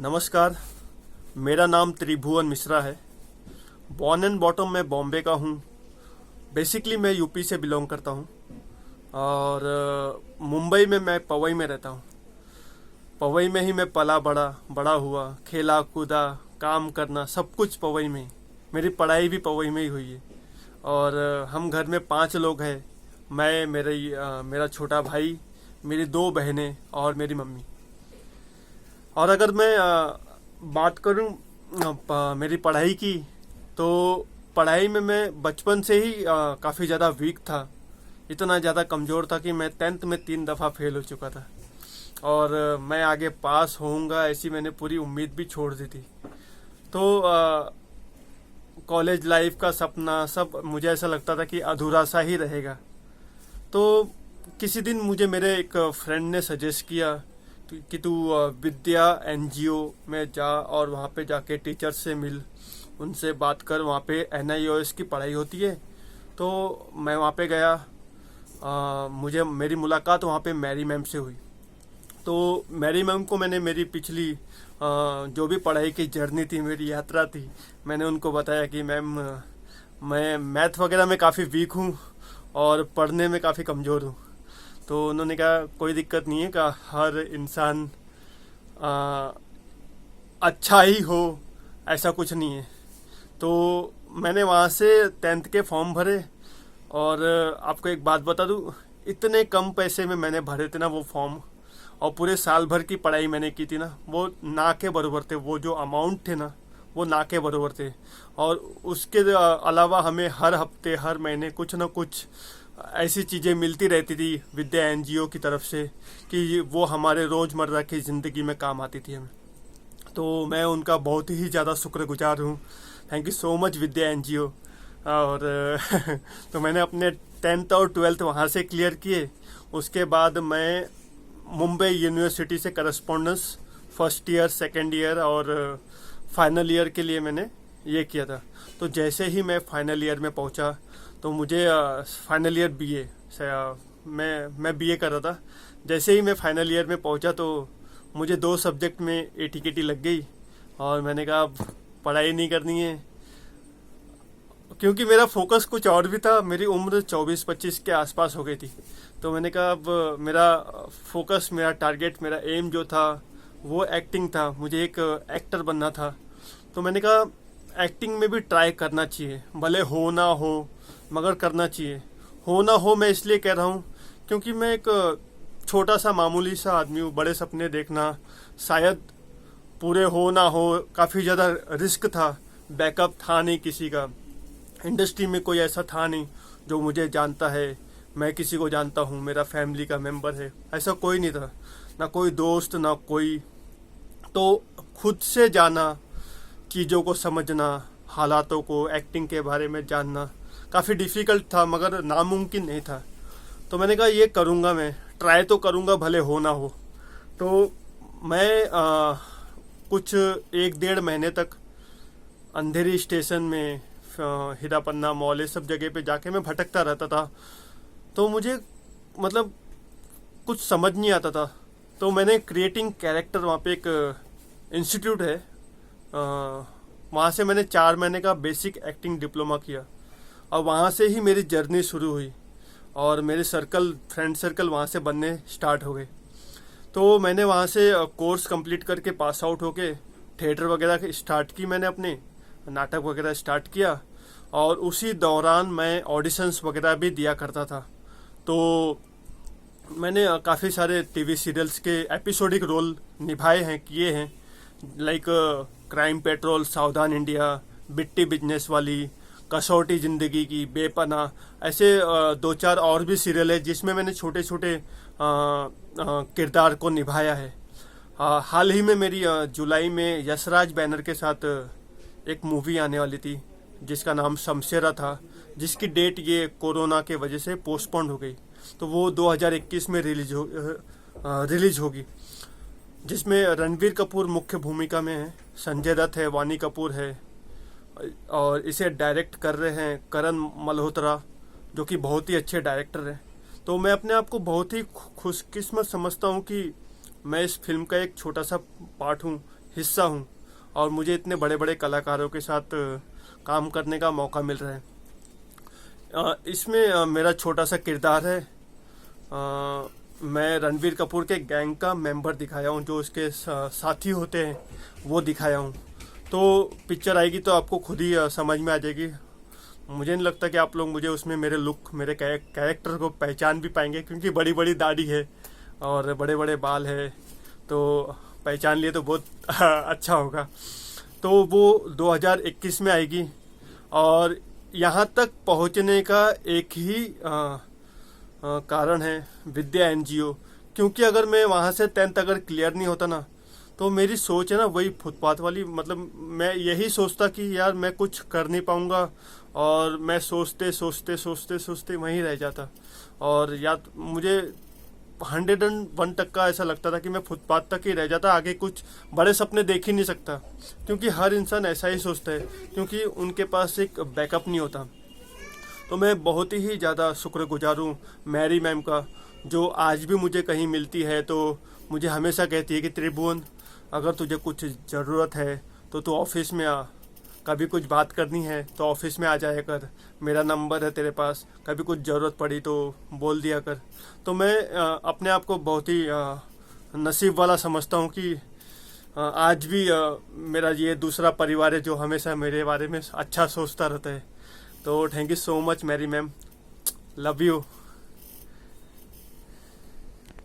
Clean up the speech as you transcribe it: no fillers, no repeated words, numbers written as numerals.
नमस्कार। मेरा नाम त्रिभुवन मिश्रा है। बॉर्न एंड बॉटम मैं बॉम्बे का हूँ। बेसिकली मैं यूपी से बिलोंग करता हूँ और मुंबई में मैं पवई में रहता हूँ। पवई में ही मैं पला बड़ा बड़ा हुआ, खेला कूदा, काम करना सब कुछ पवई में ही। मेरी पढ़ाई भी पवई में ही हुई है। और हम घर में 5 लोग हैं। मैं मेरा छोटा भाई, मेरी 2 बहनें और मेरी मम्मी। और अगर मैं बात करूं मेरी पढ़ाई की, तो पढ़ाई में मैं बचपन से ही काफ़ी ज़्यादा वीक था। इतना ज़्यादा कमज़ोर था कि मैं 10th में 3 दफ़ा फेल हो चुका था। और मैं आगे पास होऊंगा ऐसी मैंने पूरी उम्मीद भी छोड़ दी थी। तो कॉलेज लाइफ का सपना सब मुझे ऐसा लगता था कि अधूरा सा ही रहेगा। तो किसी दिन मुझे मेरे एक फ्रेंड ने सजेस्ट किया कि तू विद्या एनजीओ में जा और वहाँ पे जाके टीचर से मिल, उनसे बात कर। वहाँ पे एनआईओएस की पढ़ाई होती है। तो मैं वहाँ पे गया। मुझे मेरी मुलाकात वहाँ पे मैरी मैम से हुई। तो मैरी मैम को मैंने मेरी पिछली जो भी पढ़ाई की जर्नी थी, मेरी यात्रा थी, मैंने उनको बताया कि मैम मैं मैथ वगैरह में काफ़ी वीक हूँ और पढ़ने में काफ़ी कमज़ोर हूँ। तो उन्होंने कहा कोई दिक्कत नहीं है, का हर इंसान अच्छा ही हो ऐसा कुछ नहीं है। तो मैंने वहाँ से 10th के फॉर्म भरे। और आपको एक बात बता दूँ, इतने कम पैसे में मैंने भरे थे ना वो फॉर्म, और पूरे साल भर की पढ़ाई मैंने की थी ना, वो ना के बराबर थे। वो जो अमाउंट थे ना, वो ना के बराबर थे। और उसके अलावा हमें हर हफ्ते हर महीने कुछ ना कुछ ऐसी चीज़ें मिलती रहती थी विद्या एनजीओ की तरफ से कि वो हमारे रोज़मर्रा की ज़िंदगी में काम आती थी हमें। तो मैं उनका बहुत ही ज़्यादा शुक्रगुजार हूँ। Thank you so much Vidya NGO. और तो मैंने अपने 10th और 12th वहाँ से क्लियर किए। उसके बाद मैं मुंबई यूनिवर्सिटी से correspondence first year, second year और फाइनल ईयर के लिए मैंने ये किया था। तो जैसे ही मैं फाइनल ईयर में पहुंचा, तो मुझे फाइनल ईयर बीए से मैं बीए कर रहा था। जैसे ही मैं फाइनल ईयर में पहुंचा, तो मुझे 2 सब्जेक्ट में एटीकेटी लग गई। और मैंने कहा अब पढ़ाई नहीं करनी है, क्योंकि मेरा फोकस कुछ और भी था। मेरी उम्र 24-25 के आसपास हो गई थी। तो मैंने कहा अब मेरा फोकस, मेरा टारगेट, मेरा एम जो था वो एक्टिंग था। मुझे एक एक्टर बनना था। तो मैंने कहा एक्टिंग में भी ट्राई करना चाहिए, भले हो ना हो मगर करना चाहिए। हो ना हो मैं इसलिए कह रहा हूँ क्योंकि मैं एक छोटा सा मामूली सा आदमी हूँ। बड़े सपने देखना, शायद पूरे हो ना हो, काफ़ी ज़्यादा रिस्क था। बैकअप था नहीं किसी का, इंडस्ट्री में कोई ऐसा था नहीं जो मुझे जानता है। मैं किसी को जानता हूँ, मेरा फैमिली का मेंबर है, ऐसा कोई नहीं था। ना कोई दोस्त, ना कोई। तो खुद से जाना, चीज़ों को समझना, हालातों को, एक्टिंग के बारे में जानना काफ़ी डिफ़िकल्ट था, मगर नामुमकिन नहीं था। तो मैंने कहा ये करूँगा, मैं ट्राई तो करूँगा भले हो ना हो। तो मैं कुछ 1-1.5 महीने तक अंधेरी स्टेशन में, हीरा पन्ना मॉल, ये सब जगह पे जाके मैं भटकता रहता था। तो मुझे मतलब कुछ समझ नहीं आता था। तो मैंने क्रिएटिंग कैरेक्टर, वहाँ पे एक इंस्टीट्यूट है, वहाँ से मैंने 4 महीने का बेसिक एक्टिंग डिप्लोमा किया। और वहाँ से ही मेरी जर्नी शुरू हुई और मेरे फ्रेंड सर्कल वहाँ से बनने स्टार्ट हो गए। तो मैंने वहाँ से कोर्स कंप्लीट करके पास आउट होके थिएटर वगैरह स्टार्ट की, मैंने अपने नाटक वगैरह स्टार्ट किया। और उसी दौरान मैं ऑडिशंस वगैरह भी दिया करता था। तो मैंने काफ़ी सारे टीवी सीरियल्स के एपिसोडिक रोल निभाए हैं, किए हैं। लाइक क्राइम पेट्रोल, सावधान इंडिया, बिट्टी बिजनेस वाली, कसौटी ज़िंदगी की, बेपनाह, ऐसे 2-4 और भी सीरियल है जिसमें मैंने छोटे छोटे किरदार को निभाया है। हाल ही में मेरी जुलाई में यशराज बैनर के साथ एक मूवी आने वाली थी जिसका नाम शमशेरा था, जिसकी डेट ये कोरोना के वजह से पोस्टपोन्ड हो गई। तो वो 2021 में रिलीज होगी, जिसमें रणबीर कपूर मुख्य भूमिका में है, संजय दत्त है, वानी कपूर है, और इसे डायरेक्ट कर रहे हैं करण मल्होत्रा, जो कि बहुत ही अच्छे डायरेक्टर हैं। तो मैं अपने आप को बहुत ही खुशकिस्मत समझता हूँ कि मैं इस फिल्म का एक छोटा सा पार्ट हूँ, हिस्सा हूँ और मुझे इतने बड़े बड़े कलाकारों के साथ काम करने का मौका मिल रहा है। इसमें मेरा छोटा सा किरदार है। मैं रणबीर कपूर के गैंग का मेंबर दिखाया हूँ, जो उसके साथी होते हैं वो दिखाया हूँ। तो पिक्चर आएगी तो आपको खुद ही समझ में आ जाएगी। मुझे नहीं लगता कि आप लोग मुझे उसमें मेरे लुक, मेरे कैरेक्टर को पहचान भी पाएंगे, क्योंकि बड़ी बड़ी दाढ़ी है और बड़े बड़े बाल है, तो पहचान लिए तो बहुत अच्छा होगा। तो वो 2021 में आएगी और यहाँ तक पहुँचने का एक ही कारण है, विद्या एनजीओ। क्योंकि अगर मैं वहाँ से 10th अगर क्लियर नहीं होता ना, तो मेरी सोच है ना वही फुटपाथ वाली, मतलब मैं यही सोचता कि यार मैं कुछ कर नहीं पाऊंगा, और मैं सोचते सोचते सोचते सोचते वहीं रह जाता। और या मुझे 101 तक का ऐसा लगता था कि मैं फुटपाथ तक ही रह जाता, आगे कुछ बड़े सपने देख ही नहीं सकता। क्योंकि हर इंसान ऐसा ही सोचता है, क्योंकि उनके पास एक बैकअप नहीं होता। तो मैं बहुत ही ज़्यादा शुक्रगुजार हूँ मैरी मैम का, जो आज भी मुझे कहीं मिलती है तो मुझे हमेशा कहती है कि त्रिभुवन, अगर तुझे कुछ ज़रूरत है तो तू ऑफिस में आ, कभी कुछ बात करनी है तो ऑफिस में आ जाया कर, मेरा नंबर है तेरे पास, कभी कुछ ज़रूरत पड़ी तो बोल दिया कर। तो मैं अपने आप को बहुत ही नसीब वाला समझता हूँ कि आज भी मेरा ये दूसरा परिवार है जो हमेशा मेरे बारे में अच्छा सोचता रहता है। तो thank you so much Mary ma'am, love you.